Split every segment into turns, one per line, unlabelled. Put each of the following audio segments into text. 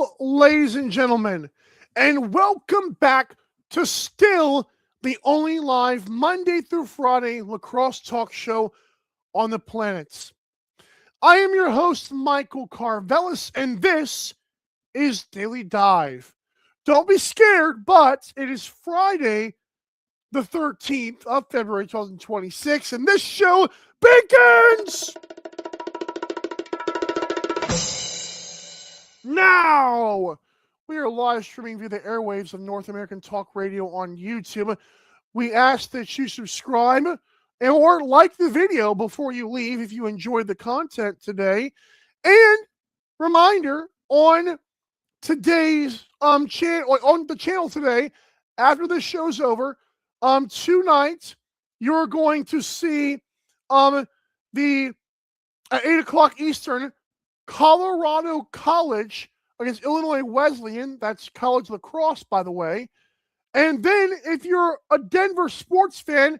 Hello, ladies and gentlemen, and welcome back to still the only live Monday through Friday lacrosse talk show on the planet. I am your host, Michael Karvelis, and this is Daily Dive. Don't be scared, but it is Friday, the 13th of February 2026, and this show begins now. We are live streaming via the airwaves of North American Talk Radio on YouTube. We ask that you subscribe or like the video before you leave if you enjoyed the content today. And reminder, on today's channel, on the channel today, after the show's over, tonight you're going to see the at 8 o'clock Eastern, Colorado College against Illinois Wesleyan. That's college lacrosse, by the way. And then if you're a Denver sports fan,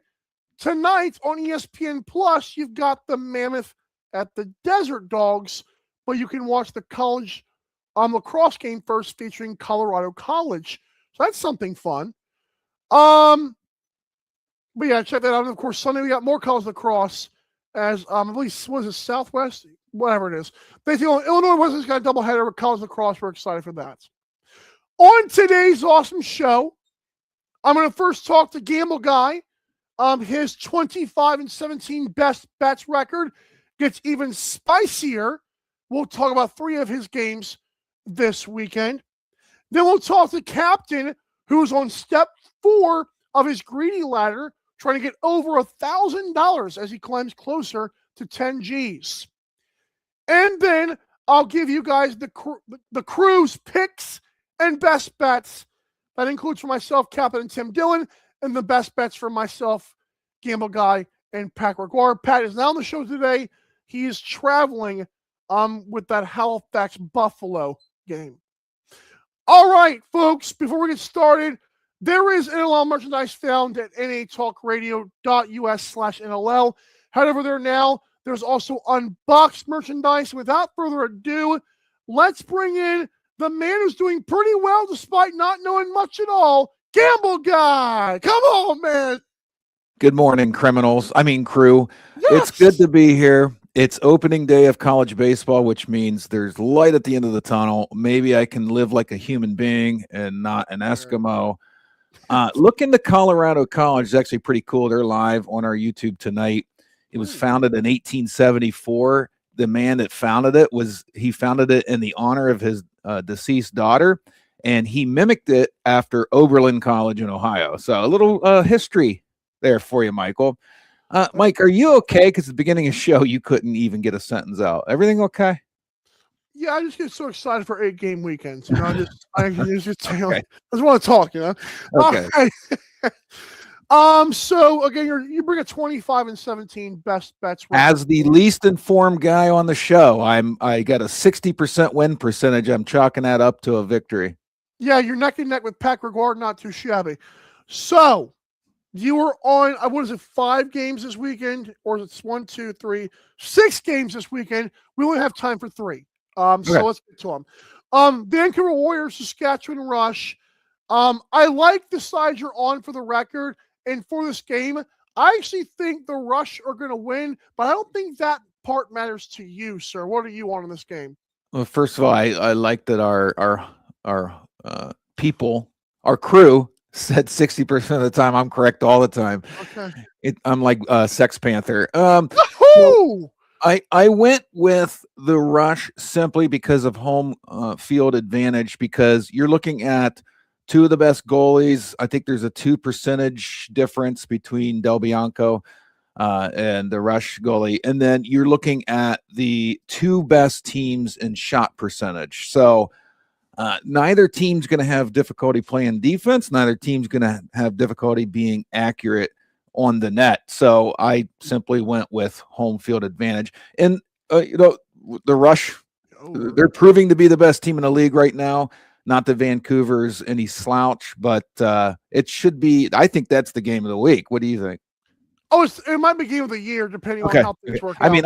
tonight on ESPN Plus, you've got the Mammoth at the Desert Dogs, but you can watch the college lacrosse game first featuring Colorado College. So that's something fun. But yeah, check that out. And of course, Sunday we got more college lacrosse as I believe, was it Southwest? Whatever it is. Basically, Illinois Wesleyan's got a doubleheader with college lacrosse. We're excited for that. On today's awesome show, I'm going to first talk to Gamble Guy. His 25-17 best bets record gets even spicier. We'll talk about 3 of his games this weekend. Then we'll talk to Captain, who's on step 4 of his greedy ladder, trying to get over $1,000 as he climbs closer to 10 G's. And then I'll give you guys the crew's picks and best bets. That includes for myself, Captain and Tim Dillon, and the best bets for myself, Gamble Guy, and Pat Gregoire. Pat is now on the show today. He is traveling with that Halifax Buffalo game. All right, folks, before we get started, there is NLL merchandise found at natalkradio.us/NLL. Head over there now. There's also unboxed merchandise. Without further ado, let's bring in the man who's doing pretty well despite not knowing much at all, Gamble Guy. Come on, man.
Good morning, crew.
Yes.
It's good to be here. It's opening day of college baseball, which means there's light at the end of the tunnel. Maybe I can live like a human being and not an Eskimo. Look into Colorado College. It's actually pretty cool. They're live on our YouTube tonight. It was founded in 1874. The man that founded it founded it in the honor of his deceased daughter, and he mimicked it after Oberlin College in Ohio. So a little history there for you, Michael. Mike, are you okay? Because at the beginning of the show, you couldn't even get a sentence out. Everything okay?
Yeah, I just get so excited for 8-game weekends. You know, I just want to talk. You know.
Okay.
So again, you bring a 25-17 best bets.
As the least informed guy on the show, I got a 60% win percentage. I'm chalking that up to a victory.
Yeah, you're neck and neck with Pat Gregoire, not too shabby. So you were on, what is it, 5 games this weekend, or is it 1, 2, 3, 6 games this weekend? We only have time for 3. So let's get to them. Vancouver Warriors, Saskatchewan Rush. I like the side you're on for the record. And for this game, I actually think the Rush are going to win, but I don't think that part matters to you, sir. What are you on in this game?
Well, first of all, I like that our people, our crew, said 60% of the time. I'm correct all the time.
Okay.
I'm like Sex Panther.
So
I went with the Rush simply because of home field advantage, because you're looking at 2 of the best goalies. I think there's a 2% difference between Del Bianco and the Rush goalie. And then you're looking at the 2 best teams in shot percentage. So neither team's going to have difficulty playing defense. Neither team's going to have difficulty being accurate on the net. So I simply went with home field advantage. And, the Rush, they're proving to be the best team in the league right now. Not that Vancouver's any slouch, but it should be. I think that's the game of the week. What do you think?
Oh, it might be game of the year, depending on how things work out.
I mean,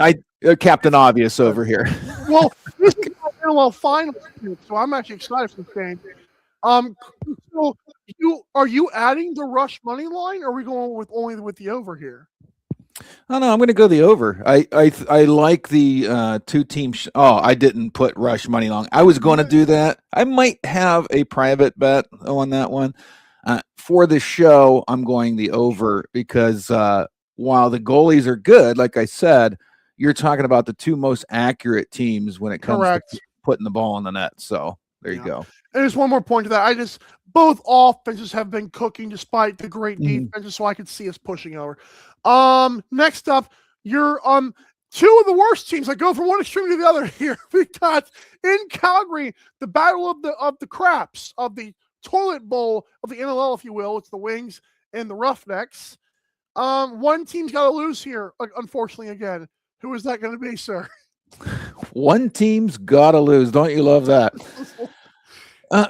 Captain Obvious over here.
Well, this is NLL finals, so I'm actually excited for this game. So are you adding the rush money line, or are we going with only with the over here?
Oh no, I'm going to go the over. I like the two team. I didn't put rush money long. I was going to do that. I might have a private bet on that one. For the show, I'm going the over because while the goalies are good, like I said, you're talking about the two most accurate teams when it comes to putting the ball in the net. So there you go.
And there's one more point to that. Both offenses have been cooking despite the great defenses, so I could see us pushing over. Next up, you're two of the worst teams. I go from one extreme to the other here. We got in Calgary the battle of the craps, of the toilet bowl of the NLL, if you will. It's the Wings and the Roughnecks. One team's got to lose here, unfortunately. Again, who is that going to be, sir?
One team's got to lose. Don't you love that?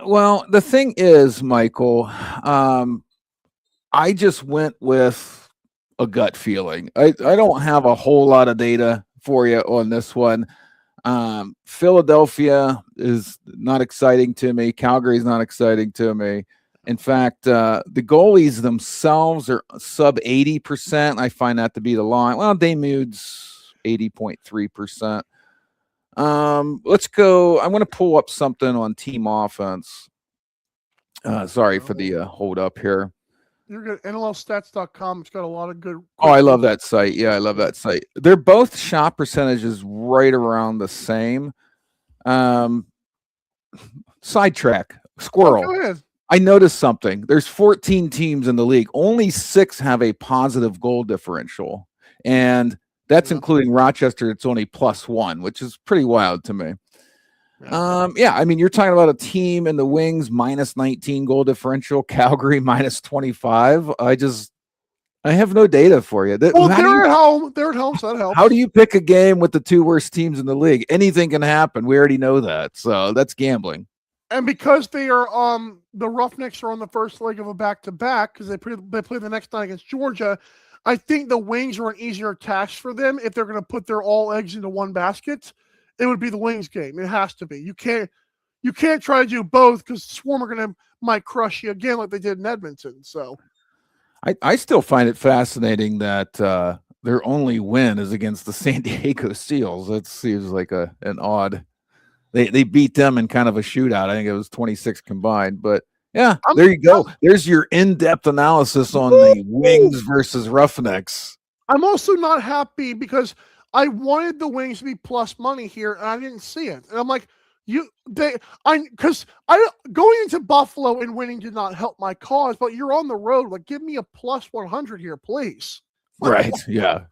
Well, the thing is, Michael, I just went with a gut feeling. I don't have a whole lot of data for you on this one. Philadelphia is not exciting to me. Calgary is not exciting to me. In fact, the goalies themselves are sub 80%. I find that to be the line. Well, Damude's 80.3%. Let's go. I'm going to pull up something on team offense. Sorry for the hold up here.
You're good. NLLstats.com. It's got a lot of good.
I love that site. Yeah, I love that site. They're both shot percentages right around the same. Sidetrack. Squirrel.
Go ahead.
I noticed something. There's 14 teams in the league. Only 6 have a positive goal differential. And that's including Rochester. It's only +1, which is pretty wild to me. I mean, you're talking about a team in the Wings -19 goal differential, Calgary -25. I have no data for you.
Well, they're at home. They're at home, so that helps.
How do you pick a game with the two worst teams in the league? Anything can happen. We already know that. So that's gambling.
And because they are the Roughnecks are on the first leg of a back-to-back because they play the next night against Georgia, I think the Wings are an easier task for them if they're going to put their all eggs into one basket. It would be the Wings game. It has to be. You can't try to do both because Swarm are might crush you again like they did in Edmonton. So
I still find it fascinating that their only win is against the San Diego Seals. That seems like an odd. They beat them in kind of a shootout. I think it was 26 combined, but yeah, there you go. There's your in-depth analysis on the Wings versus Roughnecks.
I'm also not happy because I wanted the Wings to be plus money here, and I didn't see it. And I'm like, because going into Buffalo and winning did not help my cause. But you're on the road, like give me a +100 here, please.
Right? Yeah.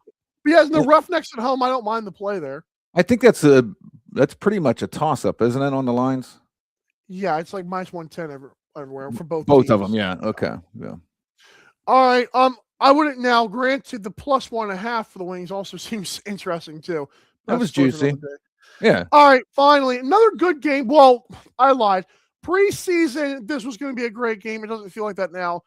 Because the Roughnecks at home, I don't mind the play there.
I think that's pretty much a toss-up, isn't it, on the lines?
Yeah, it's like -110 everywhere for both
teams.
Of
them. Yeah. Okay. Yeah.
All right. I wouldn't now. Granted, the +1.5 for the Wings also seems interesting too.
That was juicy. Yeah.
All right. Finally, another good game. Well, I lied. Preseason, this was going to be a great game. It doesn't feel like that now.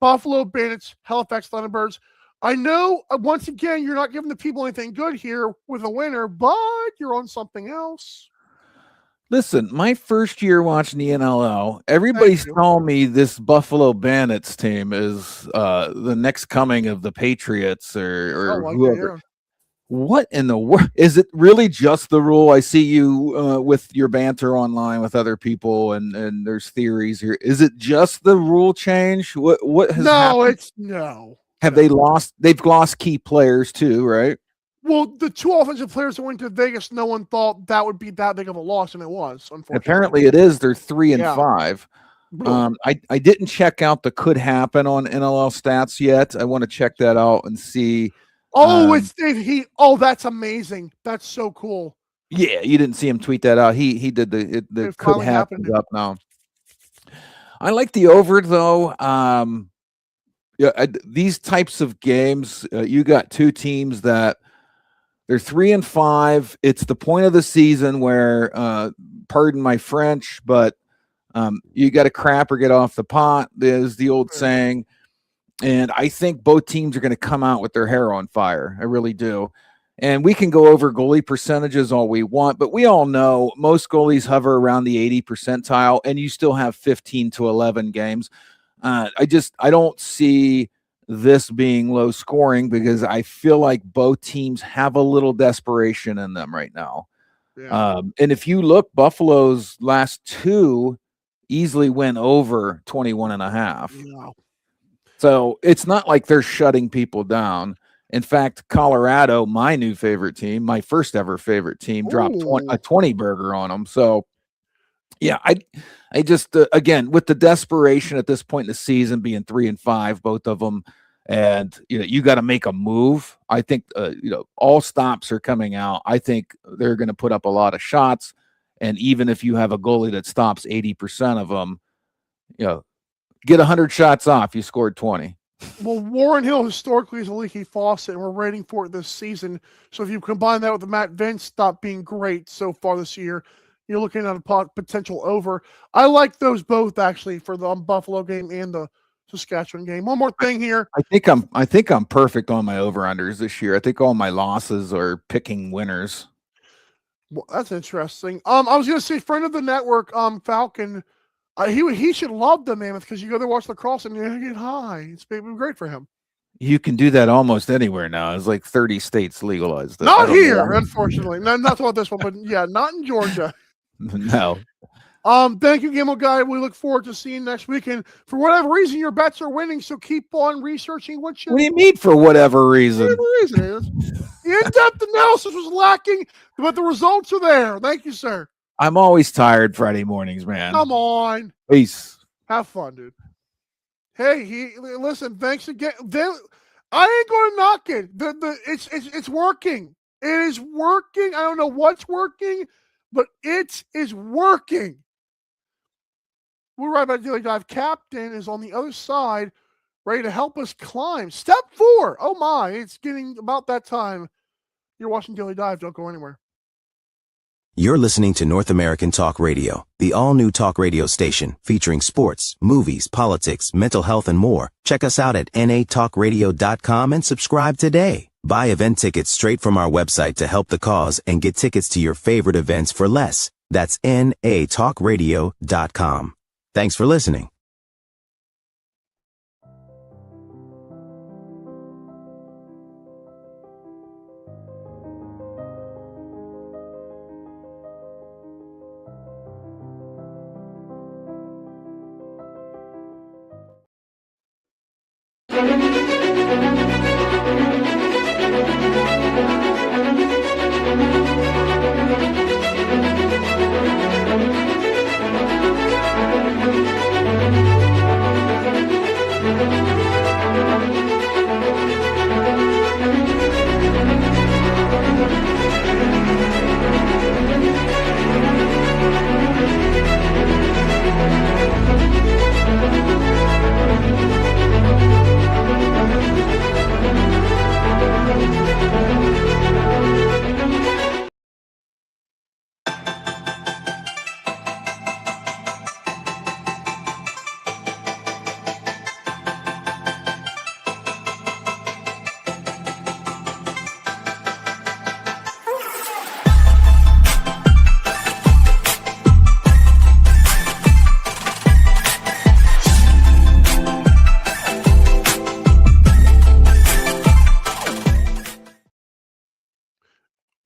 Buffalo Bandits, Halifax Thunderbirds. I know, once again, you're not giving the people anything good here with a winner, but you're on something else.
Listen, my first year watching the NLL, everybody's telling me this Buffalo Bandits team is the next coming of the Patriots or whoever. What in the world? Is it really just the rule? I see you with your banter online with other people, and there's theories here. Is it just the rule change? What has happened?
No.
Have they lost? They've lost key players too, right?
Well, the two offensive players that went to Vegas, no one thought that would be that big of a loss, and it was, unfortunately.
Apparently it is. They're 3-5. I didn't check out the could happen on NLL stats yet. I want to check that out and see.
It's Dave. That's amazing. That's so cool.
Yeah, you didn't see him tweet that out. He did the could happen up now. I like the over though. These types of games, you got two teams that they're 3-5. It's the point of the season where, pardon my French, but you got to crap or get off the pot. There's the old saying. And I think both teams are going to come out with their hair on fire. I really do. And we can go over goalie percentages all we want, but we all know most goalies hover around the 80 percentile, and you still have 15 to 11 games. I don't see this being low scoring because I feel like both teams have a little desperation in them right now.
Yeah.
And if you look, Buffalo's last two easily went over 21.5.
Yeah.
So it's not like they're shutting people down. In fact, Colorado, my new favorite team, my first ever favorite team, dropped a 20 burger on them. So, yeah, I just again, with the desperation at this point in the season, being 3-5, both of them, and you got to make a move. I think all stops are coming out. I think they're going to put up a lot of shots, and even if you have a goalie that stops 80% of them, get 100 shots off. You scored 20.
Well, Warren Hill historically is a leaky faucet, and we're waiting for it this season. So if you combine that with the Matt Vince stop being great so far this year, you're looking at a potential over. I like those both actually for the Buffalo game and the Saskatchewan game. One more thing here.
I think I'm perfect on my over-unders this year. I think all my losses are picking winners.
Well, that's interesting. I was going to say, friend of the network, Falcon. He should love the Mammoth because you go there watch lacrosse and you get high. It's been great for him.
You can do that almost anywhere now. It's like 30 states legalized it.
Not here, unfortunately. No, not about this one, but yeah, not in Georgia.
No.
Thank you, Gimel Guy. We look forward to seeing you next weekend. For whatever reason, your bets are winning, so keep on researching
what do you mean for whatever reason?
Whatever reason it is. The in-depth analysis was lacking, but the results are there. Thank you, sir.
I'm always tired Friday mornings, man.
Come on.
Peace.
Have fun, dude. Hey, listen, thanks again. I ain't going to knock it. It's working. It is working. I don't know what's working, but it is working. We're right about Daily Dive. Captain is on the other side, ready to help us climb. Step 4. Oh, my. It's getting about that time. You're watching Daily Dive. Don't go anywhere.
You're listening to North American Talk Radio, the all-new talk radio station featuring sports, movies, politics, mental health, and more. Check us out at natalkradio.com and subscribe today. Buy event tickets straight from our website to help the cause and get tickets to your favorite events for less. That's natalkradio.com. Thanks for listening.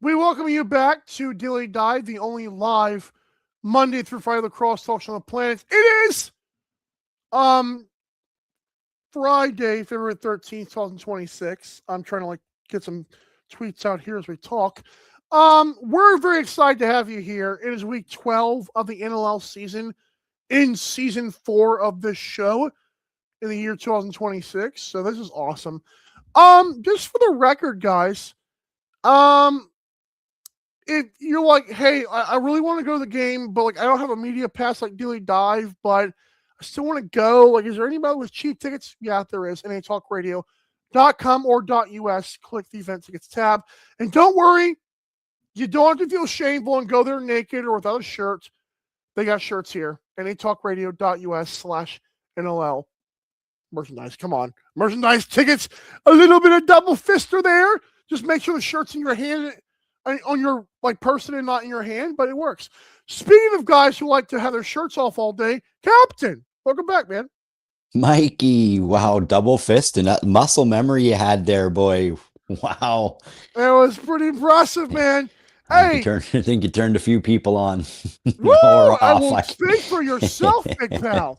We welcome you back to Daily Dive, the only live Monday through Friday lacrosse talk show on the planet. It is Friday, February 13th, 2026. I'm trying to get some tweets out here as we talk. We're very excited to have you here. It is week 12 of the NLL season, in season 4 of this show in the year 2026. So this is awesome. Just for the record, guys, if you're like, hey, I really want to go to the game, but I don't have a media pass like Daily Dive, but I still want to go. Is there anybody with cheap tickets? Yeah, there is. NATalkRadio.com or .us. Click the event tickets tab. And don't worry, you don't have to feel shameful and go there naked or without a shirt. They got shirts here. NATalkRadio.us/NLL. Merchandise. Come on. Merchandise tickets. A little bit of double fister there. Just make sure the shirt's in your hand, on your like person and not in your hand, but it works. Speaking of guys who like to have their shirts off all day, Captain, welcome back, man.
Mikey, wow, double fist and that muscle memory you had there, boy. Wow.
It was pretty impressive, man. Hey,
I think you turned a few people on.
woo!
Or
I
off.
will speak for yourself, big pal.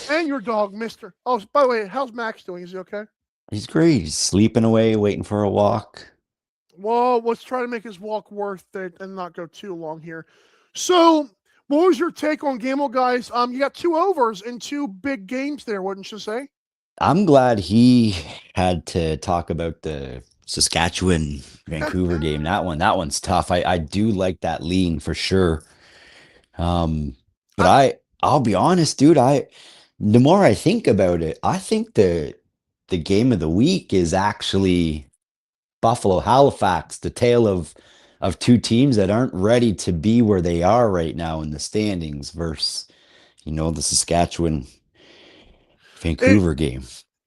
And your dog, Mister. Oh, by the way, how's Max doing? Is he okay?
He's great. He's sleeping away, waiting for a walk.
Well, let's try to make his walk worth it and not go too long here. So, what was your take on Gamble, guys? You got 2 overs in 2 big games there, wouldn't you say?
I'm glad he had to talk about the Saskatchewan Vancouver game. That one's tough. I do like that lean for sure. But I'll be honest, dude, the more I think about it, I think the game of the week is actually Buffalo Halifax, the tale of 2 teams that aren't ready to be where they are right now in the standings versus, the Saskatchewan Vancouver game.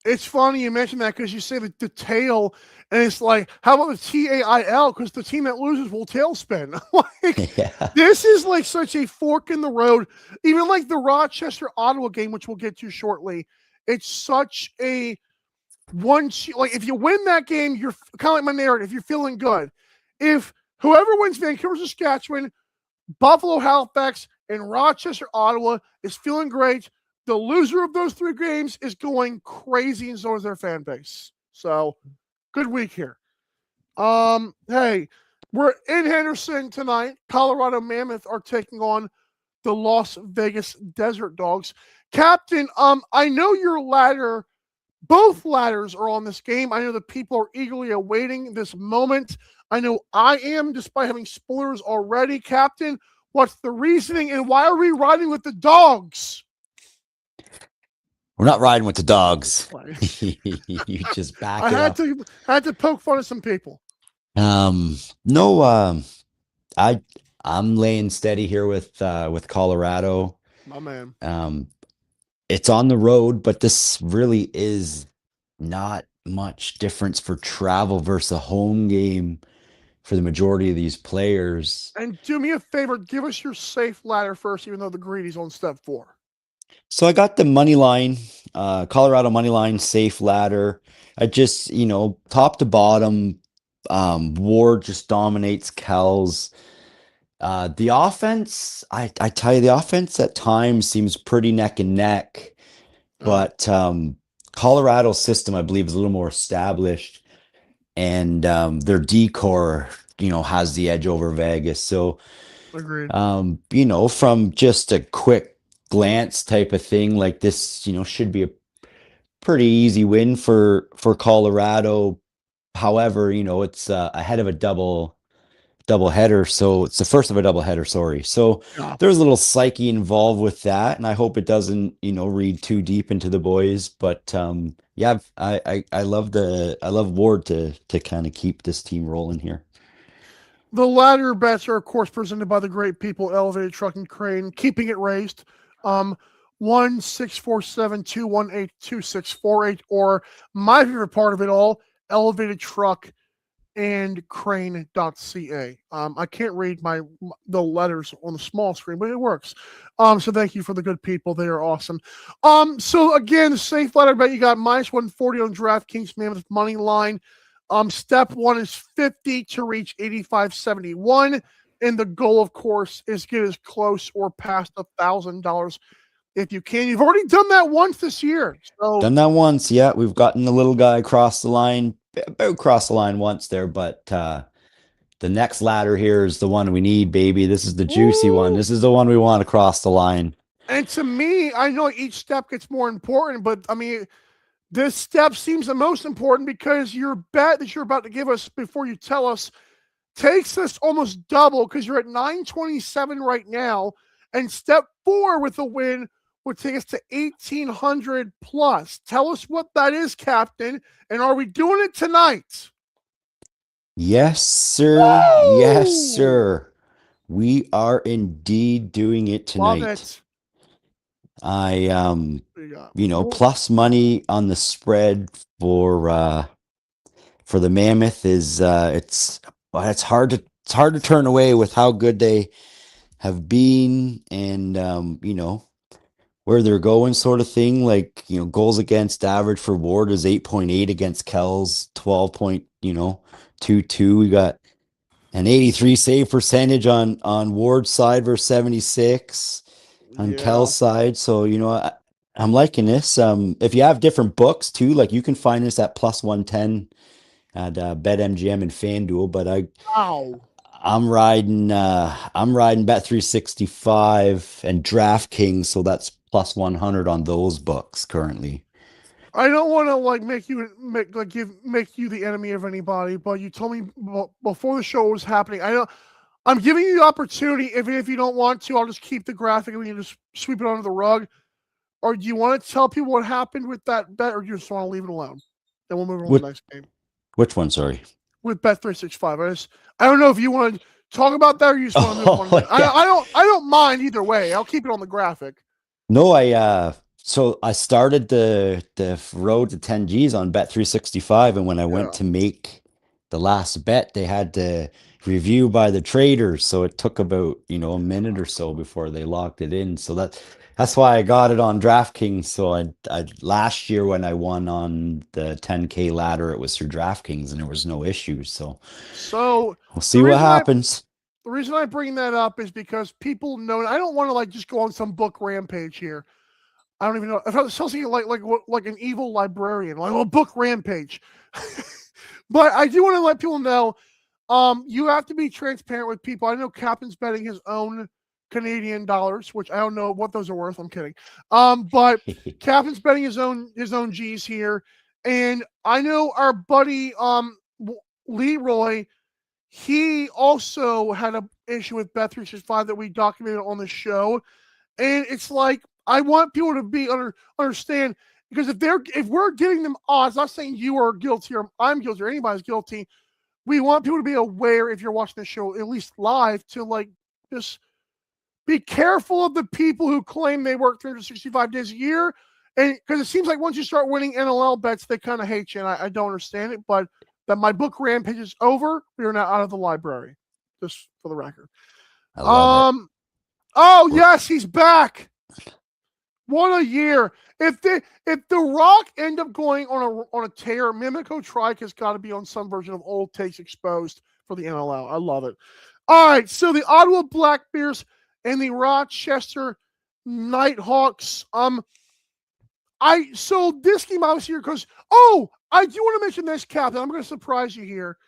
It's funny you mentioned that because you say the tail, and it's like, how about the TAIL? Because the team that loses will tailspin. Like,
Yeah.
this is like such a fork in the road. Even like the Rochester Ottawa game, which we'll get to shortly, it's such a like if you win that game, you're kind of like my narrative. You're feeling good. If whoever wins Vancouver, Saskatchewan, Buffalo, Halifax, and Rochester, Ottawa is feeling great. The loser of those 3 games is going crazy, and so is their fan base. So, good week here. Hey, we're in Henderson tonight. Colorado Mammoth are taking on the Las Vegas Desert Dogs. Captain, I know your ladder, both ladders are on this game. I know the people are eagerly awaiting this moment. I know I am, despite having spoilers already. Captain, what's the reasoning, and why are we riding with the dogs?
We're not riding with the dogs. You just back it up.
I had to poke fun at some people.
No, I'm laying steady here with Colorado.
My man.
It's on the road, but this really is not much difference for travel versus a home game for the majority of these players.
And do me a favor, give us your safe ladder first, even though the greedy's on step 4.
So I got the money line, Colorado money line safe ladder. I just, top to bottom, Ward just dominates Kells. The offense, I tell you, the offense at times seems pretty neck and neck, but Colorado's system, I believe, is a little more established, and their decor, has the edge over Vegas. So,
agreed.
From just a quick glance type of thing, like this, should be a pretty easy win for Colorado. However, it's ahead of a double header, so it's the first of a double header. Sorry, so there's a little psyche involved with that, and I hope it doesn't read too deep into the boys. But yeah, I love Ward to kind of keep this team rolling here.
The ladder bets are, of course, presented by the great people, Elevated Truck and Crane, keeping it raised. 1-647-218-2648, or my favorite part of it all, Elevated Truck and crane.ca. I can't read the letters on the small screen, but it works. So thank you for the good people. They are awesome. So again, the safe ladder bet, you got -140 on DraftKings Mammoth money line. Step 1 is 50 to reach 85.71. And the goal, of course, is get as close or past $1,000 if you can. You've already done that once this year. So
done that once, yeah. We've gotten the little guy across the line, about cross the line once there, but the next ladder here is the one we need, baby. This is the juicy one. This is the one we want to cross the line.
And to me, I know each step gets more important, but I mean, this step seems the most important because your bet that you're about to give us before you tell us takes us almost double, because you're at 927 right now, and step 4 with a win would take us to 1,800 plus. Tell us what that is, Captain, and are we doing it tonight?
Yes, sir.
Woo!
Yes, sir. We are indeed doing it tonight.
Love it.
I plus money on the spread for for the Mammoth is it's hard to turn away with how good they have been, and where they're going, sort of thing. Like, goals against average for Ward is 8.8 against Kells, 12.22. We got an 83 save percentage on Ward's side versus 76 on
Yeah.
Kel's side. So, I'm liking this. If you have different books too, like you can find this at plus 110 at BetMGM and FanDuel, but
Wow.
I'm riding Bet365 and DraftKings, so that's plus 100 on those books currently.
I don't want to make you the enemy of anybody, but you told me before the show was happening. I'm giving you the opportunity. If you don't want to, I'll just keep the graphic and we can just sweep it under the rug. Or do you want to tell people what happened with that bet, or do you just want to leave it alone? Then we'll move on to the next game.
Which one? Sorry.
With Bet365. I don't know if you want to talk about that or you just want to move on. Yeah. I don't mind either way. I'll keep it on the graphic.
No, so I started the road to 10 G's on Bet365, and when I went to make the last bet, they had to review by the traders, so it took about a minute or so before they locked it in. So that's why I got it on DraftKings. So I last year when I won on the 10K ladder, it was through DraftKings and there was no issues. So we'll see what happens.
The reason I bring that up is because people know. I don't want to just go on some book rampage here. I don't even know. It sounds like an evil librarian, like a book rampage. But I do want to let people know, you have to be transparent with people. I know Captain's betting his own Canadian dollars, which I don't know what those are worth. I'm kidding. But Captain's betting his own G's here, and I know our buddy Leroy. He also had an issue with Bet365 that we documented on the show, and it's like I want people to understand, because if we're giving them odds, not saying you are guilty or I'm guilty or anybody's guilty. We want people to be aware, if you're watching the show at least live, to just be careful of the people who claim they work 365 days a year, and because it seems like once you start winning NLL bets, they kind of hate you, and I don't understand it. But that my book rampage is over. We are now out of the library, just for the record.
I love it.
Oh yes, he's back. What a year! If the Rock end up going on a tear, Mimico Trike has got to be on some version of Old Takes Exposed for the NLL. I love it. All right, so the Ottawa Black Bears and the Rochester Nighthawks. So this game obviously here because I do want to mention this, Captain. I'm going to surprise you here.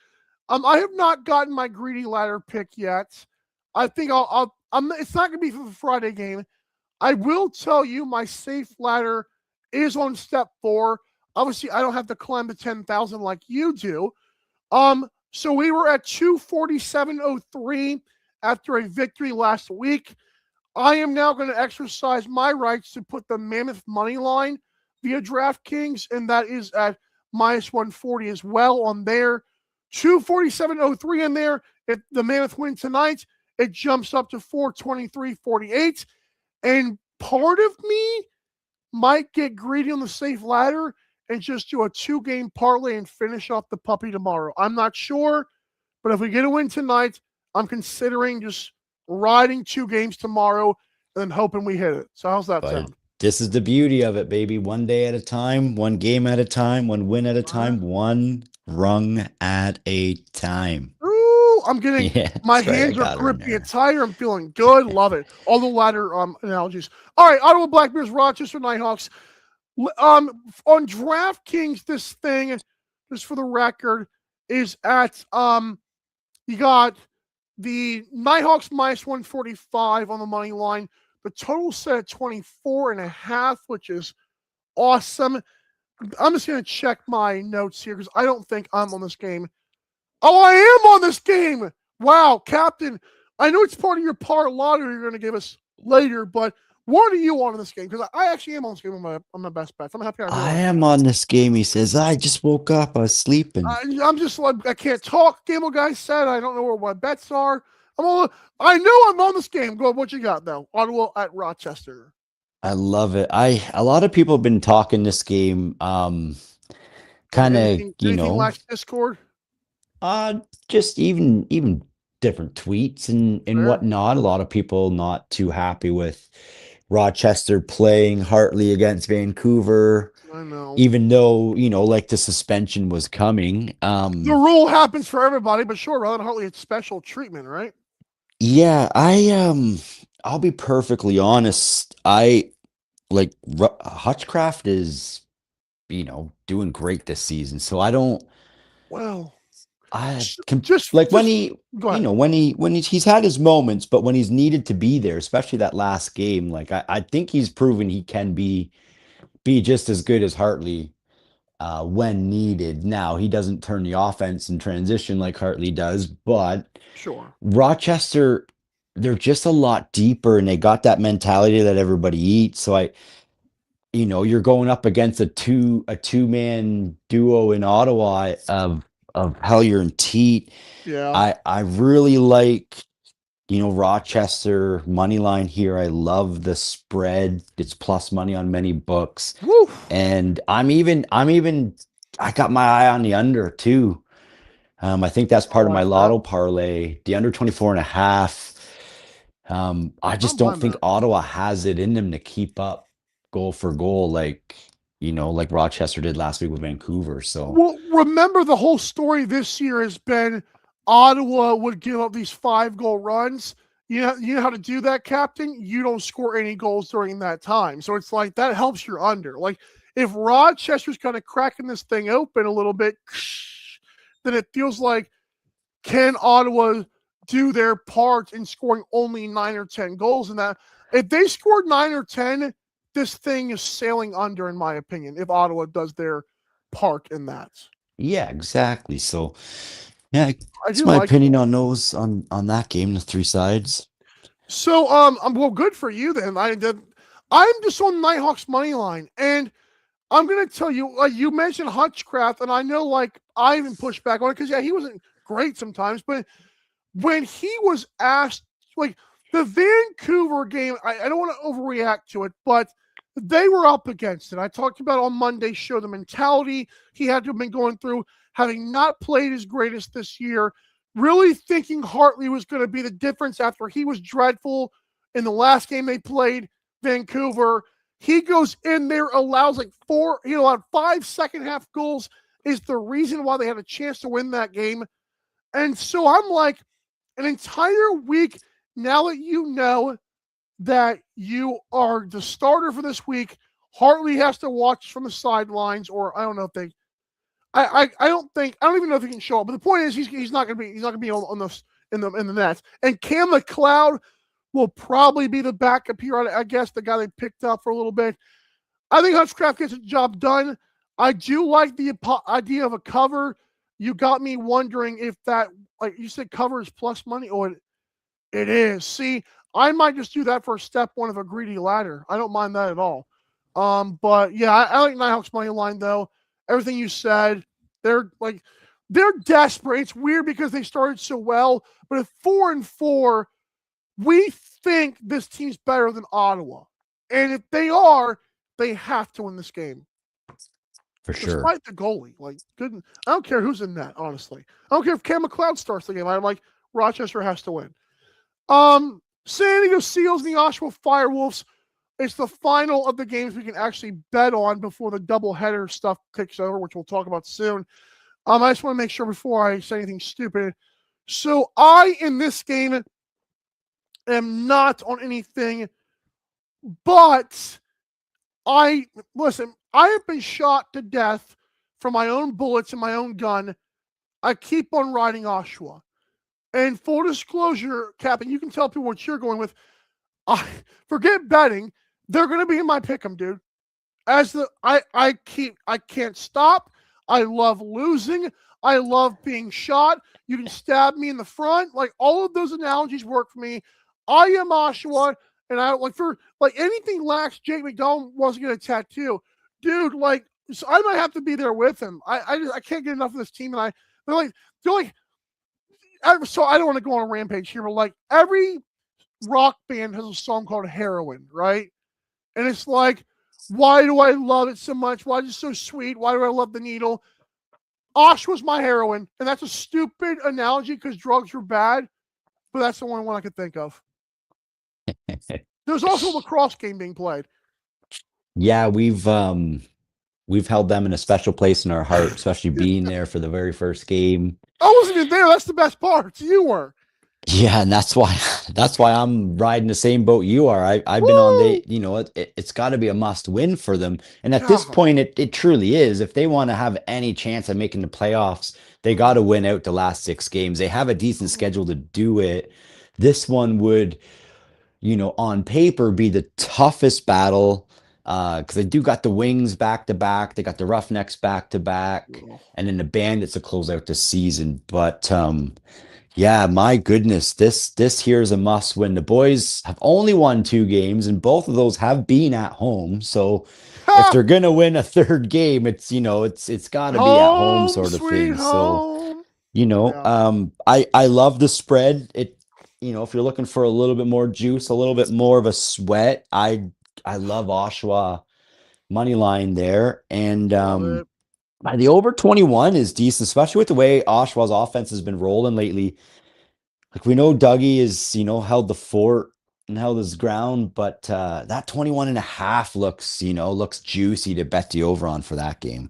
I have not gotten my greedy ladder pick yet. I think it's not going to be for the Friday game. I will tell you my safe ladder is on step 4. Obviously, I don't have to climb to 10,000 like you do. So we were at 247.03 after a victory last week. I am now going to exercise my rights to put the Mammoth money line via DraftKings, and that is at minus 140 as well on there. 247.03 in there. If the Mammoth win tonight, it jumps up to 423.48. And part of me might get greedy on the safe ladder and just do a 2-game parlay and finish off the puppy tomorrow. I'm not sure, but if we get a win tonight, I'm considering just riding 2 games tomorrow and then hoping we hit it. So how's that sound?
This is the beauty of it, baby. 1 day at a time, 1 game at a time, 1 win at a time, 1 rung at a time.
Ooh, I'm getting my hands are gripping it tighter. I'm feeling good. Love it. All the ladder analogies. All right, Ottawa Black Bears, Rochester Nighthawks. On DraftKings, this thing, just for the record, is at you got the Nighthawks minus 145 on the money line. The total set at 24.5, which is awesome. I'm just going to check my notes here because I don't think I'm on this game. Oh, I am on this game. Wow, Captain. I know it's part of your par lottery you're going to give us later, but what are you on in this game? Because I actually am on this game on my best bets. I'm happy
I am on this game. He says, I just woke up. I was sleeping.
I'm just like, I can't talk. Gamble guy said, I don't know where my bets are. I know I'm on this game. Go, what you got though? Ottawa at Rochester.
I love it. A lot of people have been talking this game kind kind of,
anything lacks Discord?
just even different tweets and
Fair.
whatnot. A lot of people not too happy with Rochester playing Hartley against Vancouver,
I know.
even though, like the suspension was coming.
The rule happens for everybody, but sure, rather than Hartley, it's special treatment, right?
Yeah, I'll be perfectly honest. I like Hutchcraft is, doing great this season. So I don't,
Well,
I
just,
can
just
like when
just-
he,
go ahead.
when he's had his moments, but when he's needed to be there, especially that last game, like I think he's proven he can be just as good as Hartley when needed. Now he doesn't turn the offense in transition like Hartley does, but
Sure.
Rochester, they're just a lot deeper and they got that mentality that everybody eats. So you're going up against a two-man duo in Ottawa of Hellier and Teat.
Yeah.
I really like, Rochester money line here. I love the spread. It's plus money on many books.
Woo.
And I got my eye on the under too. I think that's part of my
like
lotto parlay, the under 24.5. I just don't think Ottawa has it in them to keep up goal for goal like Rochester did last week with Vancouver. So
Well, remember the whole story this year has been Ottawa would give up these 5-goal runs. You know how to do that, Captain? You don't score any goals during that time. So it's like that helps your under. Like if Rochester's kind of cracking this thing open a little bit, then it feels like, can Ottawa do their part in scoring only 9 or 10 goals? And that if they scored 9 or 10, this thing is sailing under, in my opinion, if Ottawa does their part in that.
yeah, exactly. So yeah,
That's
my opinion on those on that game, the three sides.
So well, good for you then. I'm just on Nighthawks money line, and I'm gonna tell you, you mentioned Hutchcraft, and I know like I even pushed back on it because he wasn't great sometimes, but when he was asked, like the Vancouver game, I don't want to overreact to it, but they were up against it. I talked about on Monday's show the mentality he had to have been going through, having not played his greatest this year, really thinking Hartley was going to be the difference after he was dreadful in the last game they played, Vancouver. He goes in there, allows he allowed 5 second-half goals, is the reason why they had a chance to win that game. And so I'm like, an entire week, now that you know that you are the starter for this week, Hartley has to watch from the sidelines, or I don't know if they, I don't even know if he can show up. But the point is, he's not going to be on the in the nets. And Cam McLeod will probably be the backup here. I guess the guy they picked up for a little bit. I think Hutchcraft gets the job done. I do like the idea of a cover. You got me wondering if that, like you said, cover is plus money, or it is. See, I might just do that for step one of a greedy ladder. I don't mind that at all. But yeah, I like Nighthawks money line though. Everything you said, they're desperate. It's weird because they started so well, but at 4-4, we think this team's better than Ottawa, and if they are, they have to win this game.
For sure.
Despite the goalie, good. I don't care who's in net, honestly. I don't care if Cam McLeod starts the game. I'm like, Rochester has to win. San Diego Seals and the Oshawa Firewolves. It's the final of the games we can actually bet on before the doubleheader stuff kicks over, which we'll talk about soon. I just want to make sure before I say anything stupid. So in this game, am not on anything, but I have been shot to death from my own bullets and my own gun. I keep on riding Oshawa. And full disclosure, Captain, you can tell people what you're going with. Forget betting. They're going to be in my pick'em, dude. I can't stop. I love losing. I love being shot. You can stab me in the front. Like all of those analogies work for me. I am Oshawa, and I anything lacks Jake McDonald wasn't going to tattoo, dude. So I might have to be there with him. I can't get enough of this team, and they're like. So I don't want to go on a rampage here, but every rock band has a song called Heroin, right? And it's like, why do I love it so much? Why is it so sweet? Why do I love the needle? Oshawa's my heroin, and that's a stupid analogy because drugs are bad, but that's the only one I could think of. There's also a lacrosse game being played.
Yeah, we've held them in a special place in our heart, especially being there for the very first game.
I wasn't even there. That's the best part. You were.
Yeah, and that's why I'm riding the same boat you are. I've been on it's got to be a must win for them. And at this
God.
point, it truly is. If they want to have any chance at making the playoffs, they got to win out the last 6 games. They have a decent schedule to do it. This one would, on paper be the toughest battle because they do got the Wings back to back. They got the Roughnecks back to back, and then the Bandits to close out the season. But yeah, my goodness, this here is a must win. The boys have only won 2 games, and both of those have been at home. So if they're gonna win a third game, it's it's got to be at home sort of thing.
Home.
So I love the spread. If you're looking for a little bit more juice, a little bit more of a sweat, I love Oshawa money line there, and the over 21 is decent, especially with the way Oshawa's offense has been rolling lately. Like we know Dougie is, held the fort and held his ground, but that 21.5 looks juicy to bet the over on for that game.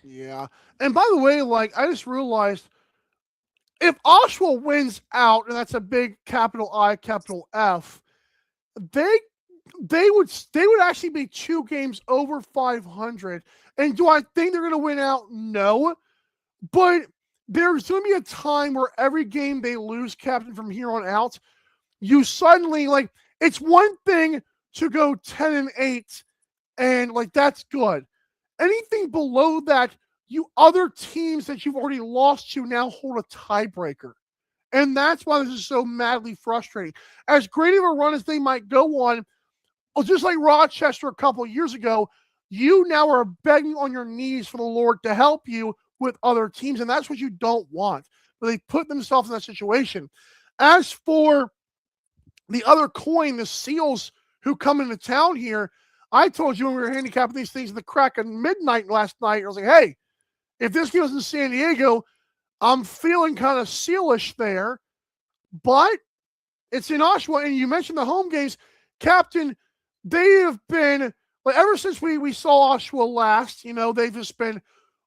Yeah. And by the way, I just realized if Oshawa wins out, and that's a big capital I, capital F, they would actually be 2 games over 500. And do I think they're going to win out? No. But there's going to be a time where every game they lose, Captain, from here on out, you suddenly, it's one thing to go 10-8, and, that's good. Anything below that, you other teams that you've already lost to now hold a tiebreaker. And that's why this is so madly frustrating. As great of a run as they might go on, just like Rochester a couple of years ago, you now are begging on your knees for the Lord to help you with other teams, and that's what you don't want. But they put themselves in that situation. As for the other coin, the Seals who come into town here, I told you when we were handicapping these things in the crack of midnight last night, I was like, hey, if this game was in San Diego, I'm feeling kind of Sealish there, but it's in Oshawa, and you mentioned the home games. Captain, they have been, ever since we saw Oshawa last, they've just been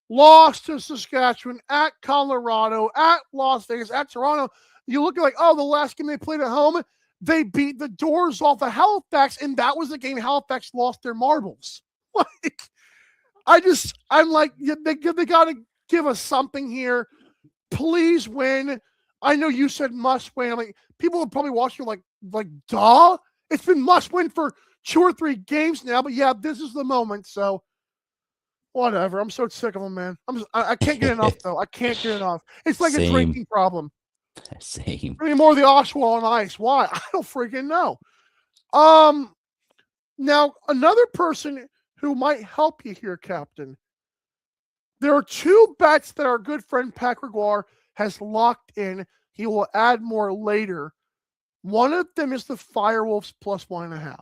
lost to Saskatchewan, at Colorado, at Las Vegas, at Toronto. You look at the last game they played at home, they beat the doors off of Halifax, and that was the game Halifax lost their marbles. I'm like, they got to give us something here. Please win. I know you said must win. People are probably watching like, duh. It's been must win for 2 or 3 games now, but yeah, this is the moment. So whatever. I'm so sick of them, man. I can't get enough though. I can't get enough. It's like a drinking problem.
Same.
I mean, more of the Oshawa on ice. Why? I don't freaking know. Now another person who might help you here, Captain. There are 2 bets that our good friend Pat Gregoire has locked in. He will add more later. One of them is the Firewolves plus 1.5.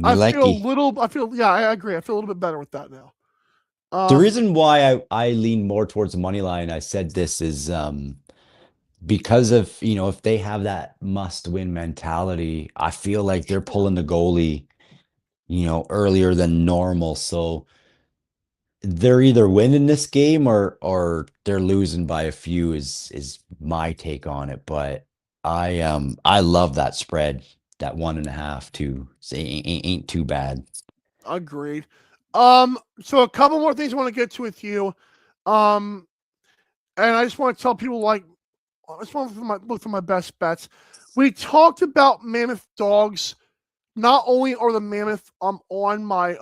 I agree. I feel a little bit better with that now.
The reason why I lean more towards the money line, I said this is because of, if they have that must win mentality, I feel like they're pulling the goalie, earlier than normal. So they're either winning this game or they're losing by a few is my take on it. But I love that spread, that 1.5 too. So ain't too bad.
Agreed. So a couple more things I want to get to with you. And I just want to tell people I just want to look for my best bets. We talked about Mammoth dogs. Not only are the Mammoth on my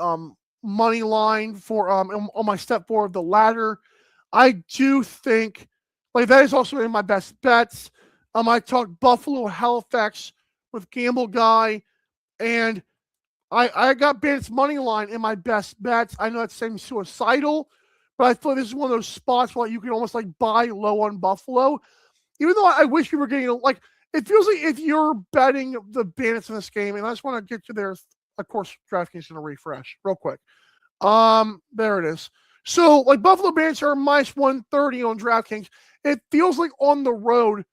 money line for on my step 4 of the ladder, I do think that is also in my best bets. I talked Buffalo Halifax with Gamble Guy, and I got Bandits money line in my best bets. I know that seems suicidal, but I feel like this is one of those spots where you can almost buy low on Buffalo. Even though I wish we were getting it feels like if you're betting the Bandits in this game, and I just want to get to there, of course, DraftKings going to refresh real quick. There it is. So, like, Buffalo Bandits are minus 130 on DraftKings. It feels like on the road,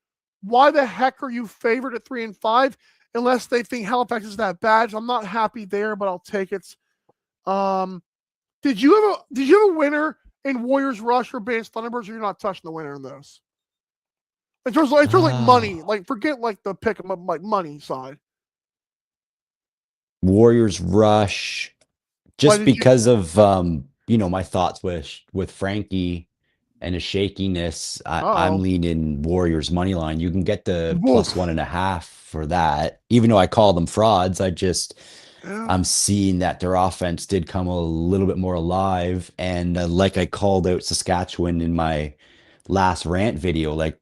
why the heck are you favored at 3-5 unless they think Halifax is that bad? So I'm not happy there, but I'll take it. Did you have a winner in Warriors Rush or Bandits Thunderbirds, or you're not touching the winner in those? In terms of like money, like forget like the pick 'em up, like money side.
Warriors Rush, just because of my thoughts with Frankie and his shakiness. I'm leaning Warriors money line. You can get the plus 1.5 for that. Even though I call them frauds, I'm seeing that their offense did come a little bit more alive. And like I called out Saskatchewan in my last rant video, like